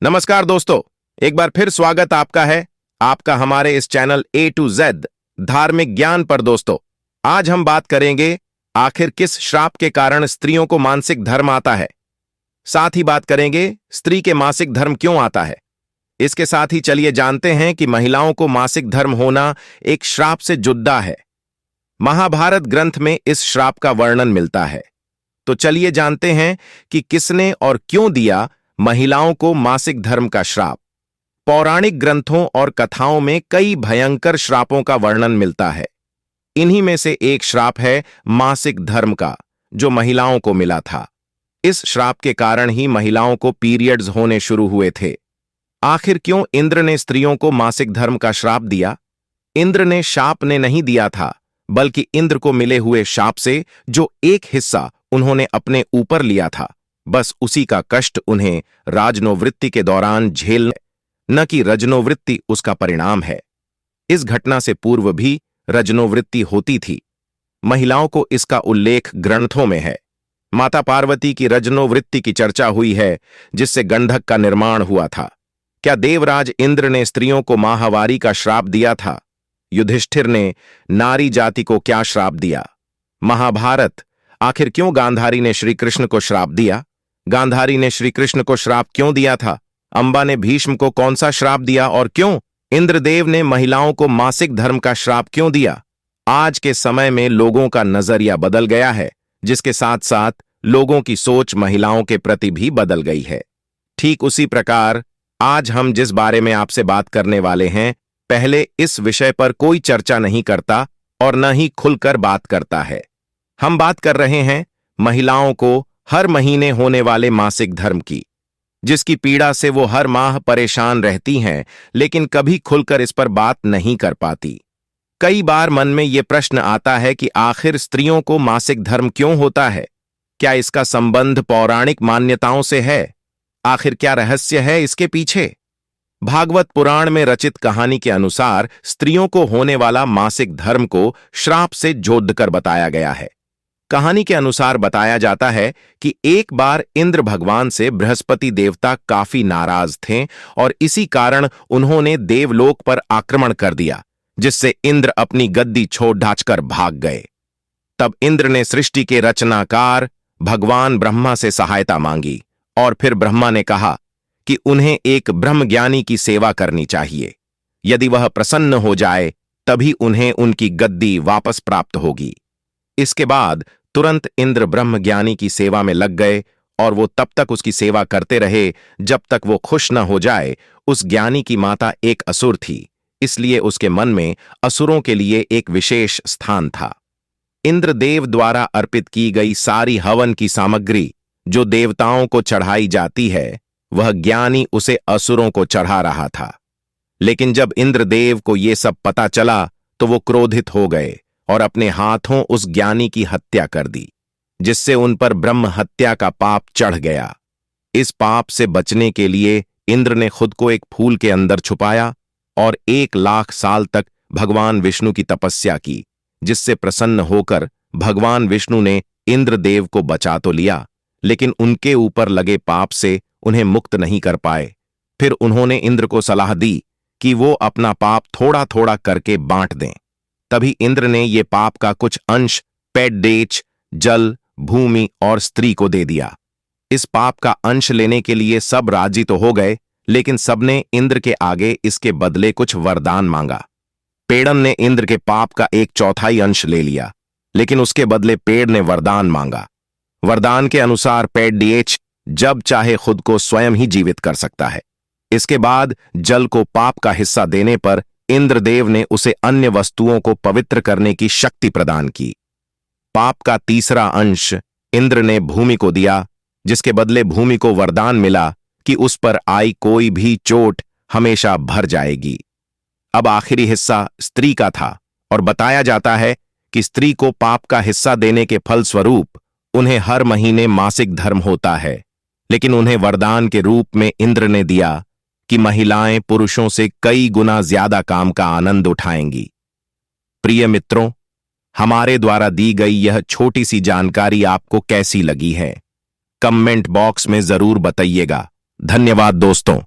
नमस्कार दोस्तों, एक बार फिर स्वागत आपका है आपका हमारे इस चैनल A to Z धार्मिक ज्ञान पर। दोस्तों, आज हम बात करेंगे आखिर किस श्राप के कारण स्त्रियों को मासिक धर्म आता है। साथ ही बात करेंगे स्त्री के मासिक धर्म क्यों आता है। इसके साथ ही चलिए जानते हैं कि महिलाओं को मासिक धर्म होना एक श्राप से जुड़ा है। महाभारत ग्रंथ में इस श्राप का वर्णन मिलता है। तो चलिए जानते हैं कि किसने और क्यों दिया महिलाओं को मासिक धर्म का श्राप। पौराणिक ग्रंथों और कथाओं में कई भयंकर श्रापों का वर्णन मिलता है। इन्हीं में से एक श्राप है मासिक धर्म का, जो महिलाओं को मिला था। इस श्राप के कारण ही महिलाओं को पीरियड्स होने शुरू हुए थे। आखिर क्यों इंद्र ने स्त्रियों को मासिक धर्म का श्राप दिया? इंद्र ने शाप ने नहीं दिया था, बल्कि इंद्र को मिले हुए शाप से जो एक हिस्सा उन्होंने अपने ऊपर लिया था, बस उसी का कष्ट उन्हें राजनोवृत्ति के दौरान झेलने, न कि रजनोवृत्ति उसका परिणाम है। इस घटना से पूर्व भी रजनोवृत्ति होती थी। महिलाओं को इसका उल्लेख ग्रंथों में है। माता पार्वती की रजनोवृत्ति की चर्चा हुई है, जिससे गंधक का निर्माण हुआ था। क्या देवराज इंद्र ने स्त्रियों को माहवारी का श्राप दिया था? युधिष्ठिर ने नारी जाति को क्या श्राप दिया? महाभारत, आखिर क्यों गांधारी ने श्री कृष्ण को श्राप दिया? गांधारी ने श्री कृष्ण को श्राप क्यों दिया था? अंबा ने भीष्म को कौन सा श्राप दिया और क्यों? इंद्रदेव ने महिलाओं को मासिक धर्म का श्राप क्यों दिया? आज के समय में लोगों का नजरिया बदल गया है, जिसके साथ साथ लोगों की सोच महिलाओं के प्रति भी बदल गई है। ठीक उसी प्रकार आज हम जिस बारे में आपसे बात करने वाले हैं, पहले इस विषय पर कोई चर्चा नहीं करता और न ही खुलकर बात करता है। हम बात कर रहे हैं महिलाओं को हर महीने होने वाले मासिक धर्म की, जिसकी पीड़ा से वो हर माह परेशान रहती हैं, लेकिन कभी खुलकर इस पर बात नहीं कर पाती। कई बार मन में ये प्रश्न आता है कि आखिर स्त्रियों को मासिक धर्म क्यों होता है? क्या इसका संबंध पौराणिक मान्यताओं से है? आखिर क्या रहस्य है इसके पीछे? भागवत पुराण में रचित कहानी के अनुसार स्त्रियों को होने वाला मासिक धर्म को श्राप से जोड़कर बताया गया है। कहानी के अनुसार बताया जाता है कि एक बार इंद्र भगवान से बृहस्पति देवता काफी नाराज थे और इसी कारण उन्होंने देवलोक पर आक्रमण कर दिया, जिससे इंद्र अपनी गद्दी छोड़ ढांचकर भाग गए। तब इंद्र ने सृष्टि के रचनाकार भगवान ब्रह्मा से सहायता मांगी और फिर ब्रह्मा ने कहा कि उन्हें एक ब्रह्मज्ञानी की सेवा करनी चाहिए। यदि वह प्रसन्न हो जाए तभी उन्हें उनकी गद्दी वापस प्राप्त होगी। इसके बाद तुरंत इंद्र ब्रह्मज्ञानी की सेवा में लग गए और वो तब तक उसकी सेवा करते रहे जब तक वो खुश न हो जाए। उस ज्ञानी की माता एक असुर थी, इसलिए उसके मन में असुरों के लिए एक विशेष स्थान था। इंद्रदेव द्वारा अर्पित की गई सारी हवन की सामग्री जो देवताओं को चढ़ाई जाती है, वह ज्ञानी उसे असुरों को चढ़ा रहा था। लेकिन जब इंद्रदेव को यह सब पता चला तो वो क्रोधित हो गए और अपने हाथों उस ज्ञानी की हत्या कर दी, जिससे उन पर ब्रह्म हत्या का पाप चढ़ गया। इस पाप से बचने के लिए इंद्र ने खुद को एक फूल के अंदर छुपाया और 1,00,000 साल तक भगवान विष्णु की तपस्या की, जिससे प्रसन्न होकर भगवान विष्णु ने इंद्रदेव को बचा तो लिया, लेकिन उनके ऊपर लगे पाप से उन्हें मुक्त नहीं कर पाए। फिर उन्होंने इंद्र को सलाह दी कि वो अपना पाप थोड़ा थोड़ा करके बांट दें। तभी इंद्र ने ये पाप का कुछ अंश पेट, जल, भूमि और स्त्री को दे दिया। इस पाप का अंश लेने के लिए सब राजी तो हो गए, लेकिन सबने इंद्र के आगे इसके बदले कुछ वरदान मांगा। पेड़न ने इंद्र के पाप का 1/4 अंश ले लिया, लेकिन उसके बदले पेड़ ने वरदान मांगा। वरदान के अनुसार पेट जब चाहे खुद को स्वयं ही जीवित कर सकता है। इसके बाद जल को पाप का हिस्सा देने पर इंद्रदेव ने उसे अन्य वस्तुओं को पवित्र करने की शक्ति प्रदान की। पाप का 3रा अंश इंद्र ने भूमि को दिया, जिसके बदले भूमि को वरदान मिला कि उस पर आई कोई भी चोट हमेशा भर जाएगी। अब आखिरी हिस्सा स्त्री का था और बताया जाता है कि स्त्री को पाप का हिस्सा देने के फलस्वरूप उन्हें हर महीने मासिक धर्म होता है। लेकिन उन्हें वरदान के रूप में इंद्र ने दिया कि महिलाएं पुरुषों से कई गुना ज्यादा काम का आनंद उठाएंगी। प्रिय मित्रों, हमारे द्वारा दी गई यह छोटी सी जानकारी आपको कैसी लगी है? कमेंट बॉक्स में जरूर बताइएगा। धन्यवाद दोस्तों।